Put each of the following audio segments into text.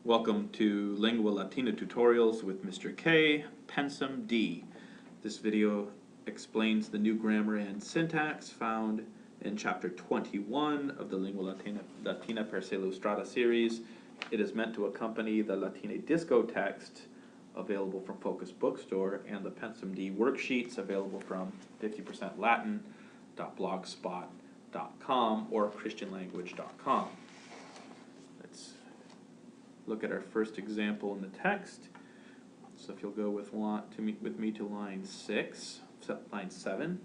Welcome to Lingua Latīna tutorials with Mr. K, Pensum D. This video explains the new grammar and syntax found in chapter 21 of the Lingua Latīna per se Illustrāta series. It is meant to accompany the Latine Disco text available from Focus Bookstore and the Pensum D worksheets available from 50%latin.blogspot.com or christianlanguage.com. Let's look at our first example in the text. So if you'll go with me to line 6, line 7,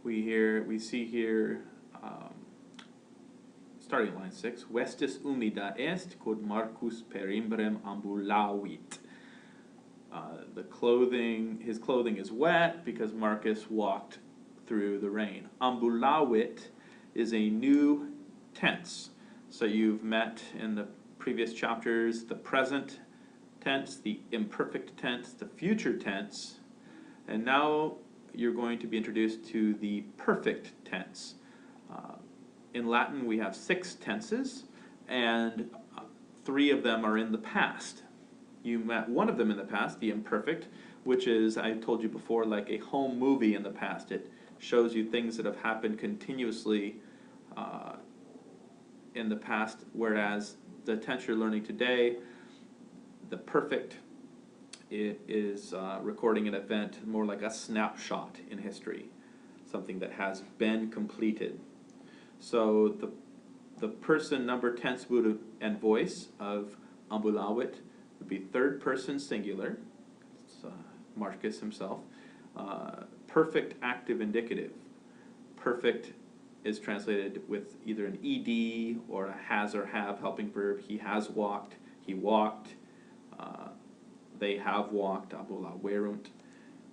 we see here, starting at line 6, Vestis humida est, quod Marcus per imbrem ambulavit. His clothing is wet because Marcus walked through the rain. Ambulavit is a new tense. So you've met in the previous chapters the present tense, the imperfect tense, the future tense, and now you're going to be introduced to the perfect tense. In Latin we have 6 tenses, and 3 of them are in the past. You met one of them in the past, the imperfect, which is, I told you before, like a home movie in the past. It shows you things that have happened continuously in the past, whereas the tense you're learning today, the perfect, it is recording an event more like a snapshot in history, something that has been completed. So the person, number, tense, mood, and voice of ambulavit would be third person singular. It's Marcus himself. Perfect active indicative. Perfect is translated with either an ed or a has or have helping verb. He has walked, he walked, they have walked, ambulaverunt.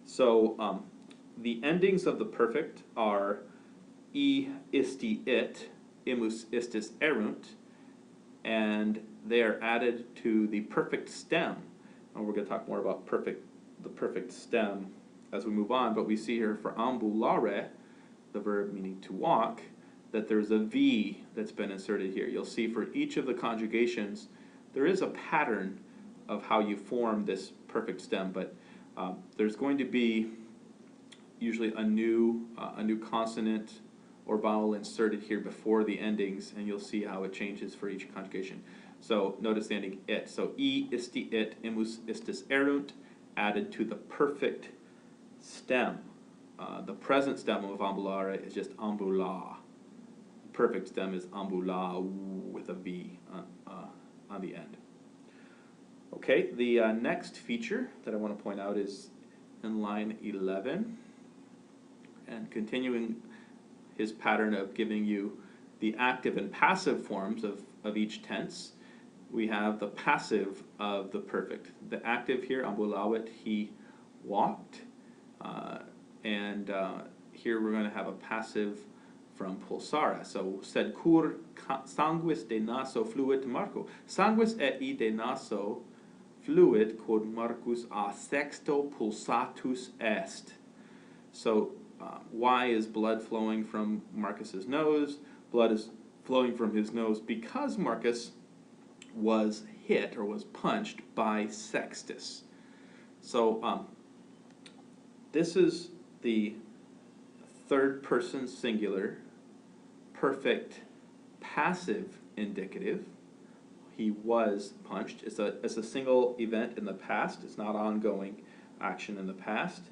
So the endings of the perfect are isti it, imus istis erunt, and they are added to the perfect stem. And we're going to talk more about the perfect stem as we move on, but we see here for ambulare, the verb meaning to walk, that there's a V that's been inserted here. You'll see for each of the conjugations there is a pattern of how you form this perfect stem, but there's going to be usually a new consonant or vowel inserted here before the endings, and you'll see how it changes for each conjugation. So notice the ending it. So isti it, imus istis erunt, added to the perfect stem. The present stem of ambulare is just ambula. Perfect stem is ambula with a V on the end. Okay, the next feature that I want to point out is in line 11, and continuing his pattern of giving you the active and passive forms of each tense, we have the passive of the perfect. The active here, ambulavit, he walked, and here we're going to have a passive from pulsara. So, sed cur sanguis de naso fluit Marco. Sanguis ei de naso fluit quod Marcus a sexto pulsatus est. So, why is blood flowing from Marcus's nose? Blood is flowing from his nose because Marcus was hit or was punched by Sextus. So, this is the third person singular perfect passive indicative. He was punched. It's a single event in the past. It's not ongoing action in the past.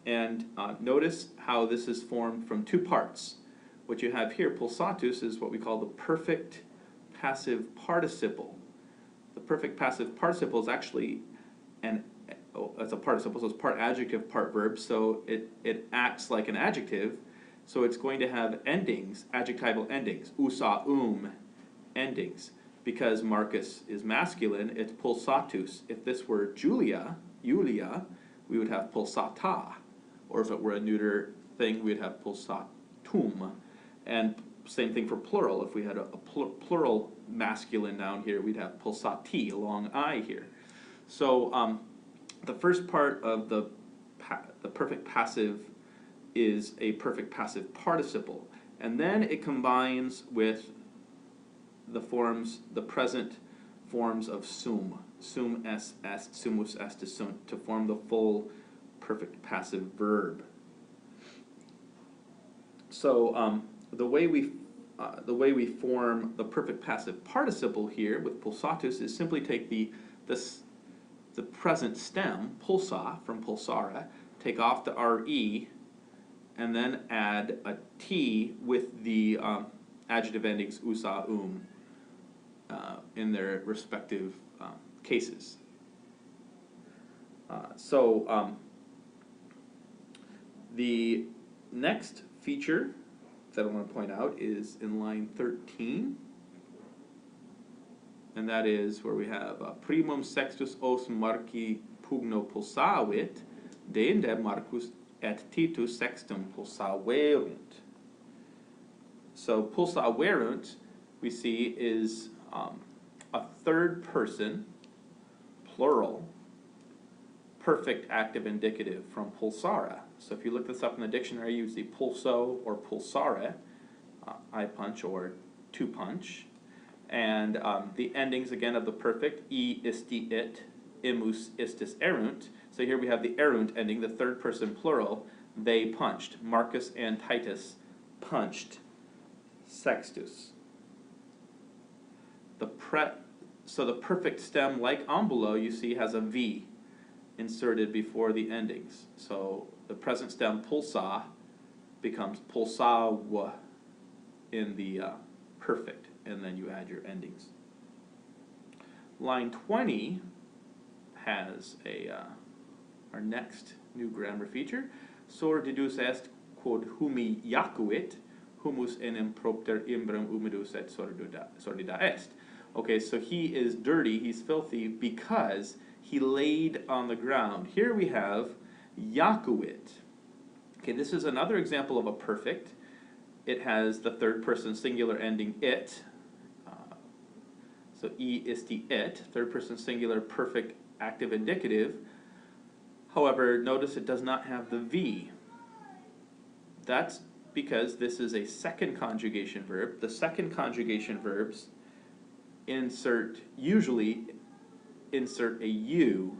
And notice how this is formed from 2 parts. What you have here, pulsatus, is what we call the perfect passive participle. The perfect passive participle is actually it's a participle, so it's part adjective, part verb, so it acts like an adjective, so it's going to have endings, adjectival endings, usa, endings. Because Marcus is masculine, it's pulsatus. If this were Julia, we would have pulsata. Or if it were a neuter thing, we'd have pulsatum. And same thing for plural. If we had a plural masculine noun here, we'd have pulsati, a long I here. So the first part of the perfect passive is a perfect passive participle. And then it combines with the present forms of sum. Sum est, sumus est, sunt, to form the full perfect passive verb. So the way we form the perfect passive participle here with pulsatus is simply take the present stem, pulsa, from pulsare, take off the re, and then add a t with the adjective endings usa, in their respective cases. The next feature that I want to point out is in line 13, and that is where we have primum sextus os marci pugno pulsavit, deinde Marcus et Titus sextum pulsaverunt. So pulsaverunt, we see, is a third person, plural, perfect active indicative from pulsara. So if you look this up in the dictionary, you see pulso or pulsare, I punch or to punch, and the endings again of the perfect, e isti it, imus istis erunt. So here we have the erunt ending, the third person plural, they punched. Marcus and Titus punched Sextus. So the perfect stem, like ambulo, you see has a V inserted before the endings. So the present stem pulsa becomes pulsaw in the perfect, and then you add your endings. Line 20 has our next new grammar feature. Sor dedus est quod humi jacuit, humus enim propter imbram humidus et sordida est. Okay, so he is dirty, he's filthy, because he laid on the ground. Here we have jacuit. Okay, this is another example of a perfect. It has the third person singular ending it. So e isti it, third person singular perfect active indicative. However, notice it does not have the V. That's because this is a second conjugation verb. The second conjugation verbs usually insert a U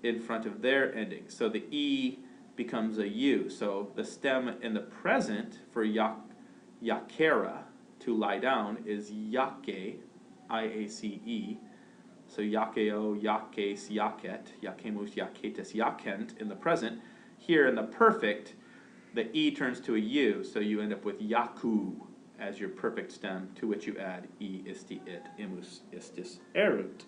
in front of their ending. So the E becomes a U. So the stem in the present for yakera, to lie down, is yake, I-A-C-E. So yakeo, yakes, yaket, yakemus, yaketes, yakent in the present. Here in the perfect, the E turns to a U, so you end up with yaku as your perfect stem, to which you add e isti it, imus istis erunt.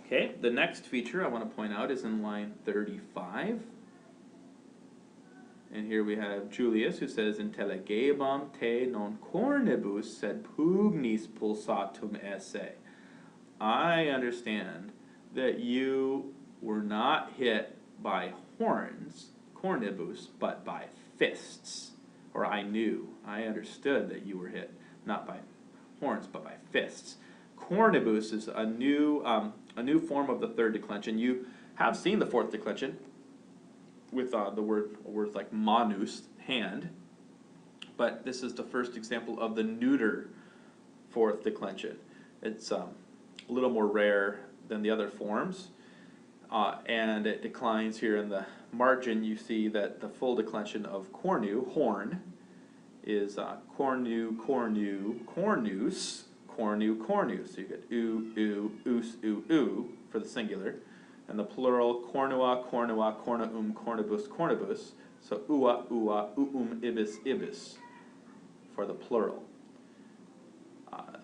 Okay, the next feature I want to point out is in line 35. And here we have Julius, who says, Intelligebam te non cornibus sed pugnis pulsatum esse. I understand that you were not hit by horns, cornibus, but by fists. Or I understood that you were hit, not by horns, but by fists. Cornibus is a new form of the third declension. You have seen the fourth declension with the words like manus, hand, but this is the first example of the neuter fourth declension. It's a little more rare than the other forms, and it declines here in the margin. You see that the full declension of cornu, horn, is cornu, cornu, cornus, cornu, cornus. So you get oo for the singular, and the plural cornua, cornua, cornuum, cornibus, cornibus. So ua, ua, ibis, ibis for the plural.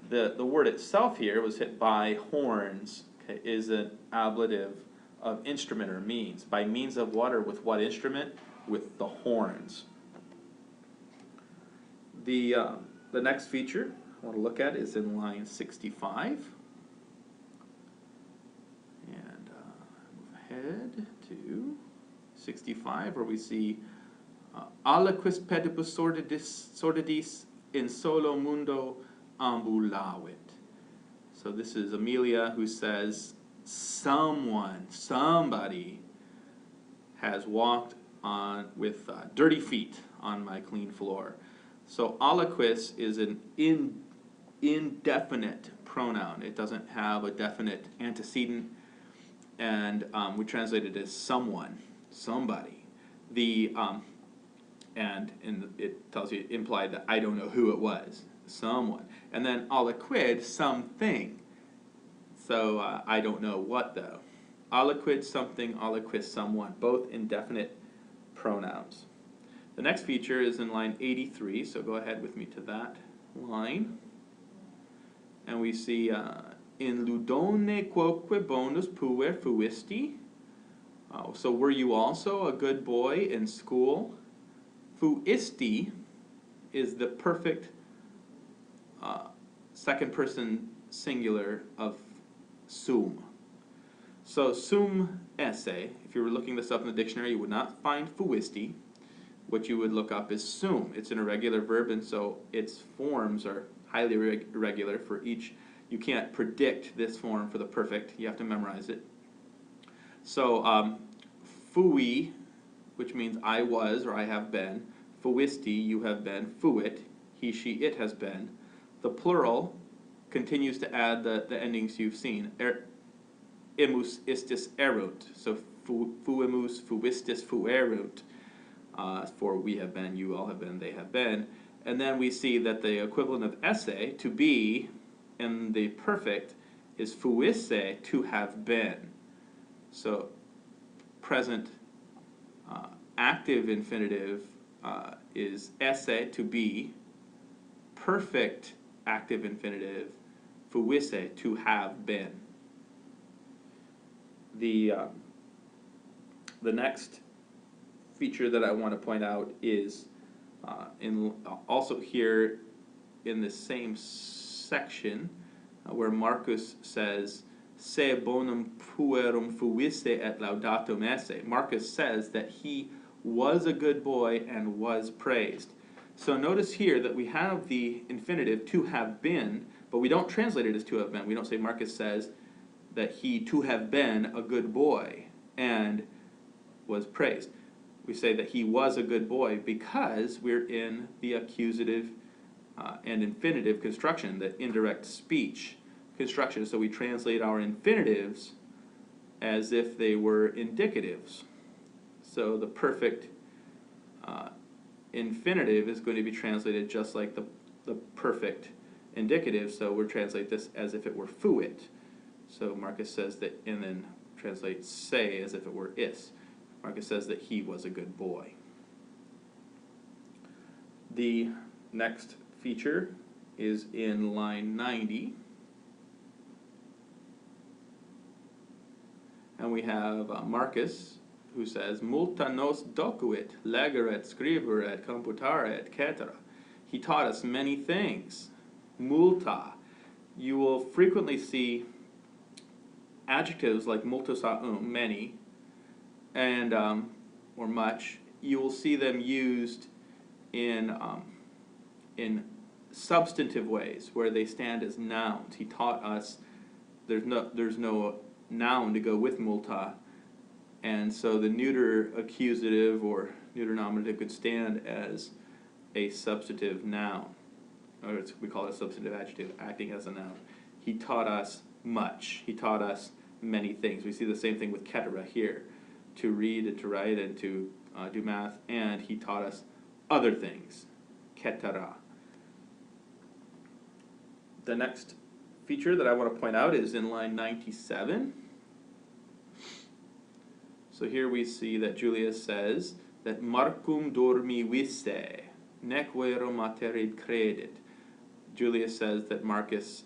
The word itself here was hit by horns. Okay, is an ablative of instrument or means. By means of what, or with what instrument? With the horns. The next feature I want to look at is in line 65. And move ahead to 65, where we see aliquis pedibus sordidis in solo mundo ambulavit. So this is Amelia, who says, somebody has walked on with dirty feet on my clean floor. So aliquis is an indefinite pronoun. It doesn't have a definite antecedent, and we translate it as someone, somebody. And it tells you, implied that I don't know who it was, someone. And then aliquid, something. So I don't know what though. Aliquid something, aliquis someone, both indefinite pronouns. The next feature is in line 83, so go ahead with me to that line. And we see in ludone quoque bonus puer fuisti. So were you also a good boy in school? Fuisti is the perfect second person singular of sum. So sum esse, if you were looking this up in the dictionary, you would not find fuisti. What you would look up is sum. It's an irregular verb, and so its forms are highly irregular for each. You can't predict this form for the perfect. You have to memorize it. So fui, which means I was or I have been. Fuisti, you have been. Fuit, he, she, it has been. The plural continues to add the endings you've seen. Imus istis erunt. So fuimus, fuistis, fuerunt. For we have been, you all have been, they have been. And then we see that the equivalent of esse, to be, in the perfect, is fuisse, to have been. So present active infinitive is esse, to be. Perfect active infinitive, fuisse, to have been. The next feature that I want to point out is also here in the same section where Marcus says se bonum puerum fuisse et laudatum esse. Marcus says that he was a good boy and was praised. So notice here that we have the infinitive to have been, but we don't translate it as to have been. We don't say Marcus says that he to have been a good boy and was praised. We say that he was a good boy because we're in the accusative and infinitive construction, the indirect speech construction. So we translate our infinitives as if they were indicatives. So the perfect infinitive is going to be translated just like the perfect indicative, so we'll translate this as if it were fuit. So Marcus says that, and then translate say as if it were is. Marcus says that he was a good boy. The next feature is in line 90. And we have Marcus, who says, multa nos docuit, legeret, scriberet, computare, etc. He taught us many things. Multa. You will frequently see adjectives like multus many, and or much. You will see them used in substantive ways where they stand as nouns. He taught us. There's no noun to go with multa, and so the neuter accusative or neuter nominative could stand as a substantive noun, or we call it a substantive adjective, acting as a noun. He taught us much. He taught us many things. We see the same thing with ketera here, to read and to write and to do math, and he taught us other things, ketera. The next feature that I want to point out is in line 97. So here we see that Julius says that Marcum dormi visse, nec vero materit credit. Julius says that Marcus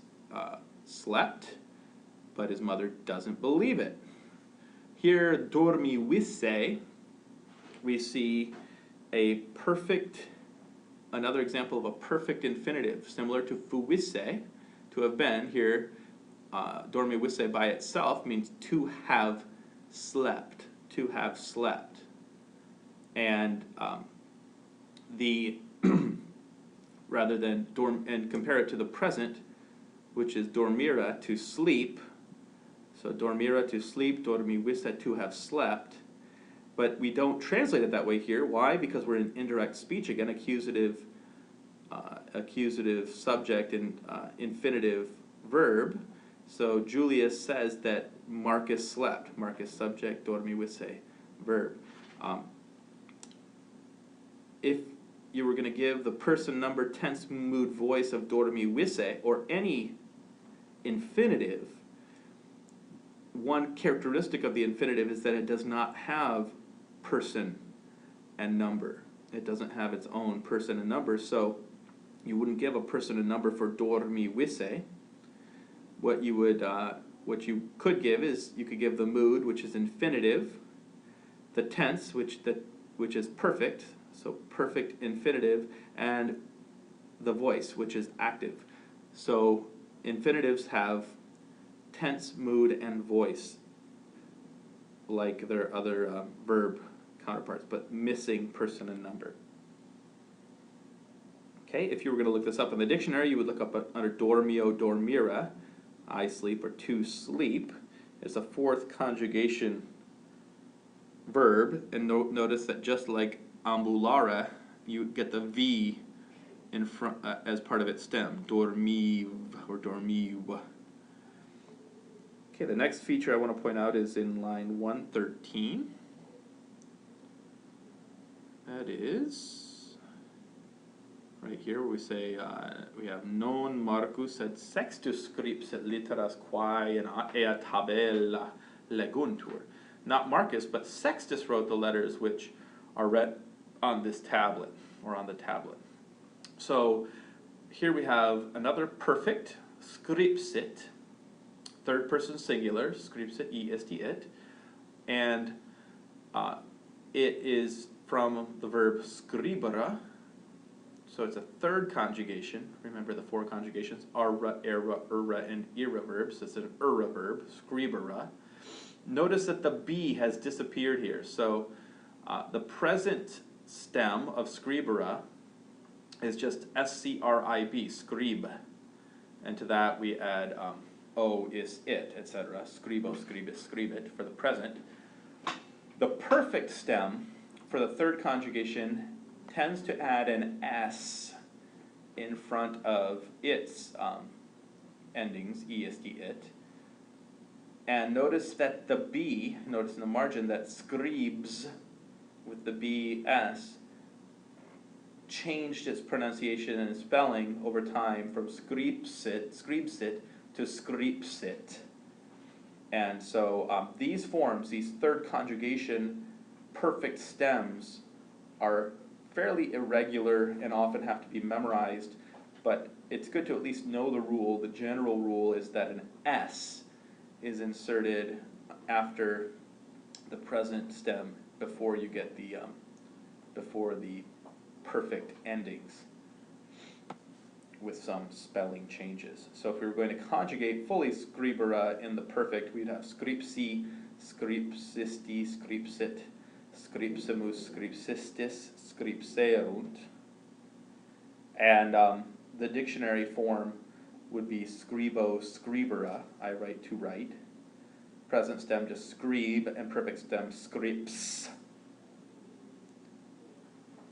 slept, but his mother doesn't believe it. Here, dormi visse, we see a perfect, another example of a perfect infinitive, similar to fuisse, to have been. Here, dormi visse by itself means to have slept, to have slept. And the rather than and compare it to the present, which is dormira, to sleep. So dormira, to sleep, dormi visse, to have slept. But we don't translate it that way here. Why? Because we're in indirect speech, again, accusative accusative subject and infinitive verb. So Julius says that Marcus slept. Marcus subject, dormi visse verb. If you were going to give the person, number, tense, mood, voice of dormi visse, or any infinitive, one characteristic of the infinitive is that it does not have person and number. It doesn't have its own person and number, so you wouldn't give a person and number for dormi visse. What you could give is you could give the mood, which is infinitive, the tense, which is perfect, so perfect infinitive, and the voice, which is active. So infinitives have tense, mood, and voice, like their other verb counterparts, but missing person and number. Okay, if you were going to look this up in the dictionary, you would look up under dormio, dormire, I sleep or to sleep. It's a fourth conjugation verb, and notice that just like ambulare, you get the V in front as part of its stem, dormiv or dormiv. Okay, the next feature I want to point out is in line 113. That is right here where we say we have non Marcus et sextus scripts et litteras quae in ea tabella leguntur. Not Marcus, but Sextus wrote the letters which are read on this tablet, or on the tablet. So here we have another perfect, scripsit, third person singular, scripsit, est, it, and it is from the verb scribere, so it's a third conjugation. Remember the four conjugations, ara, era, and ira verbs. It's an ira verb, scribere. Notice that the B has disappeared here. So the present stem of scribere is just S-C-R-I-B, scribe. And to that we add O is it, etc. Scribo, scribis, scribit for the present. The perfect stem for the third conjugation tends to add an S in front of its endings, est, it. And notice that the B, notice in the margin that scribes with the BS changed its pronunciation and spelling over time from scripsit to scripsit. And so these forms, these third conjugation perfect stems, are fairly irregular and often have to be memorized, but it's good to at least know the rule. The general rule is that an S is inserted after the present stem before you get the perfect endings with some spelling changes. So if we were going to conjugate fully scribere in the perfect, we'd have scripsi, scripsisti, scripsit, scripsimus, scripsistis, scripserunt. And the dictionary form would be scribo, scribere, I write to write. Present stem just scribe, and perfect stem scrips.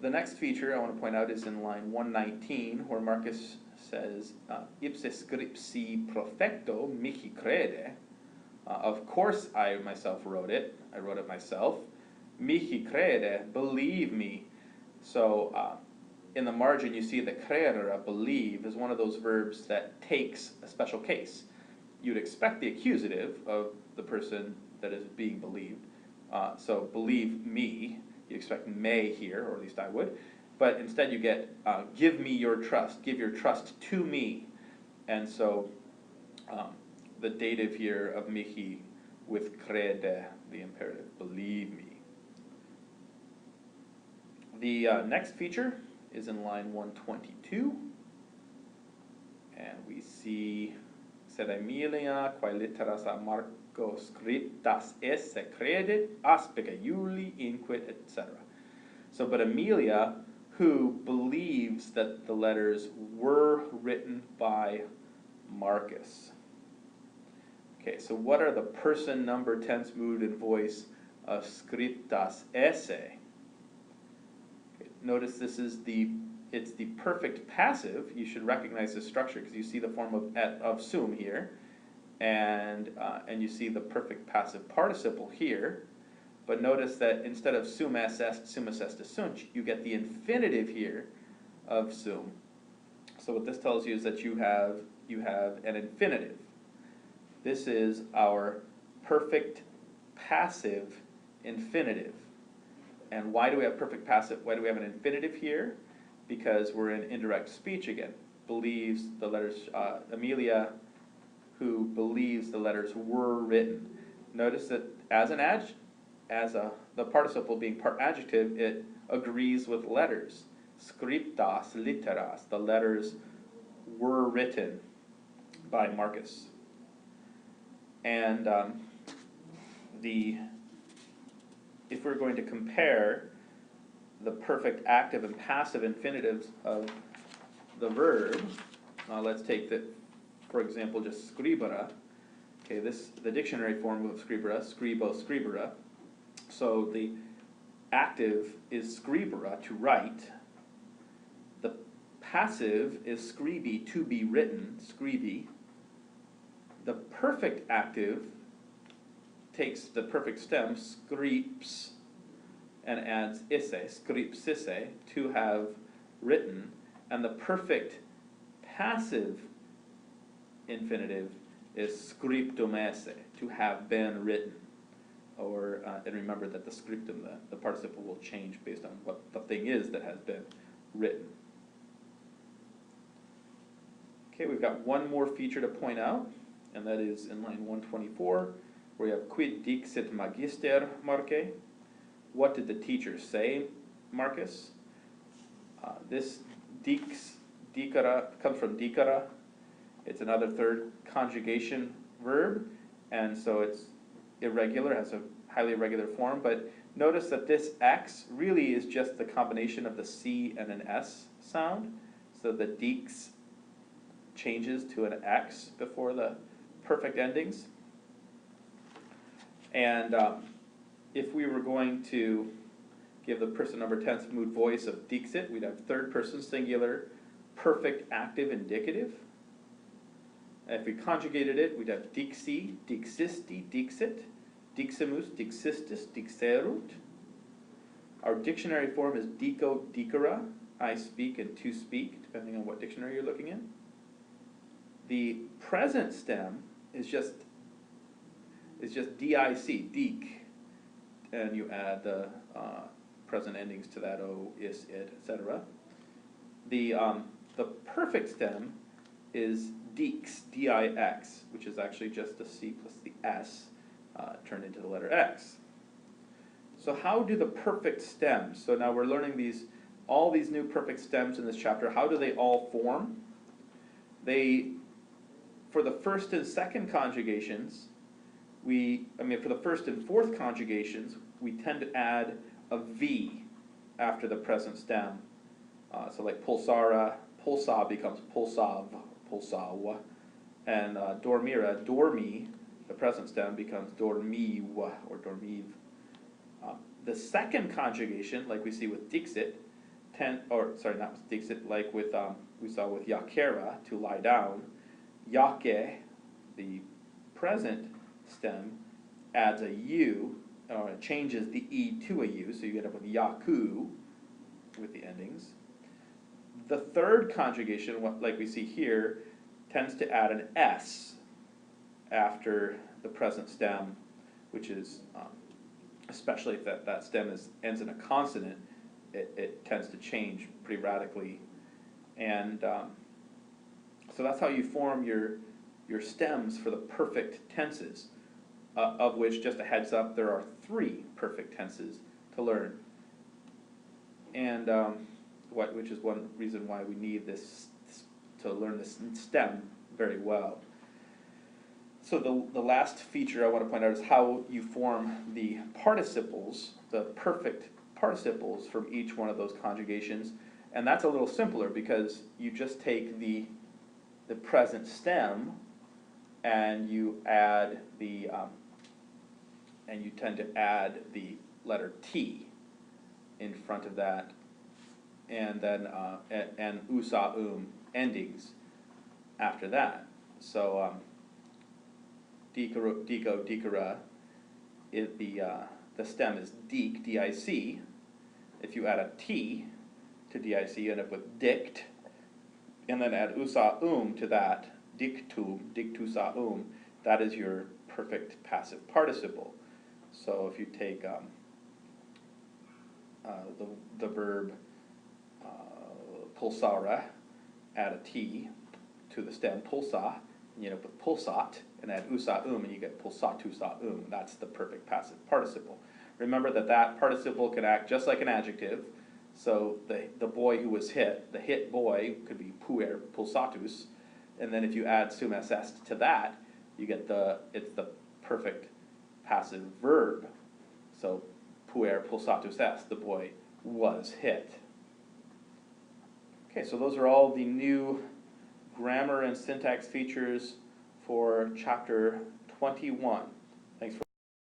The next feature I want to point out is in line 119, where Marcus says, ipse scripsi profecto mihi crede. Of course I myself wrote it. I wrote it myself. Mihi crede, believe me. So in the margin you see that credere, believe, is one of those verbs that takes a special case. You'd expect the accusative of the person that is being believed. So believe me, you expect may here, or at least I would. But instead you get give me your trust, give your trust to me. And so the dative here of mihi with crede, the imperative, believe me. The next feature is in line 122, and we see sed Aemilia quae litteras a Marco scriptas esse credit aspica Iuli inquit, etc. So, but Aemilia, who believes that the letters were written by Marcus. Okay, so what are the person, number, tense, mood, and voice of scriptas esse? Notice this is the it's the perfect passive. You should recognize this structure because you see the form of sum here, and you see the perfect passive participle here. But notice that instead of sum est sunt, you get the infinitive here of sum. So what this tells you is that you have an infinitive. This is our perfect passive infinitive. And why do we have perfect passive? Why do we have an infinitive here? Because we're in indirect speech again. Believes the letters, Amelia, who believes the letters were written. Notice that as the participle being part adjective, it agrees with letters. Scriptas litteras, the letters were written by Marcus. And if we're going to compare the perfect active and passive infinitives of the verb, let's take for example, just scribere. Okay, the dictionary form of scribere, scribo, scribere. So the active is scribere, to write. The passive is scribi, to be written, scribi. The perfect active takes the perfect stem, scrips, and adds isse, scripsisse, to have written, and the perfect passive infinitive is scriptum esse, to have been written. Or and remember that the scriptum, the participle, will change based on what the thing is that has been written. Okay, we've got one more feature to point out, and that is in line 124, where we have quid dixit magister Marce. What did the teacher say, Marcus? This dicere comes from dicere. It's another third conjugation verb, and so it's irregular, has a highly irregular form, but notice that this X really is just the combination of the C and an S sound, so the dix changes to an X before the perfect endings. And if we were going to give the person number tense mood voice of dixit, we'd have third person singular, perfect active indicative. And if we conjugated it, we'd have dixi, dixisti, dixit, diximus, dixistis, dixerunt. Our dictionary form is dico, dicere, I speak and to speak, depending on what dictionary you're looking in. The present stem is just dic, dic, and you add the present endings to that, o, is, it, etc. The perfect stem is dix, dix, which is actually just the C plus the S turned into the letter X. So how do the perfect stems, so now we're learning all these new perfect stems in this chapter, how do they all form? For the first and second conjugations, for the first and fourth conjugations, we tend to add a V after the present stem. So like pulsara, pulsa becomes pulsav, pulsaw, and dormira, dormi, the present stem becomes dormiv or dormiv. The second conjugation, like we see with dixit, not with dixit, like with we saw with yakera, to lie down. Yake, the present stem, adds a U, or it changes the E to a U, so you get up with yaku with the endings. The third conjugation, like we see here, tends to add an S after the present stem, which is, especially if that stem ends in a consonant, it tends to change pretty radically. And so that's how you form your stems for the perfect tenses, of which, just a heads up, there are 3 perfect tenses to learn. And which is one reason why we need this to learn this stem very well. So the last feature I want to point out is how you form the participles, the perfect participles from each one of those conjugations. And that's a little simpler because you just take the present stem and you add and you tend to add the letter T in front of that, and then and usa endings after that. So dico, dicera, the stem is dic, D-I-C. If you add a T to DIC, you end up with dict, and then add usa to that, dictum, dictusa that is your perfect passive participle. So if you take the verb pulsare, add a T to the stem pulsa, and you end up with pulsat, and add usa and you get pulsatusa That's the perfect passive participle. Remember that participle can act just like an adjective. So the boy who was hit, the hit boy, could be puer pulsatus, and then if you add sum est to that, you get it's the perfect passive verb. So puer pulsatus est, the boy was hit. Okay, so those are all the new grammar and syntax features for chapter 21.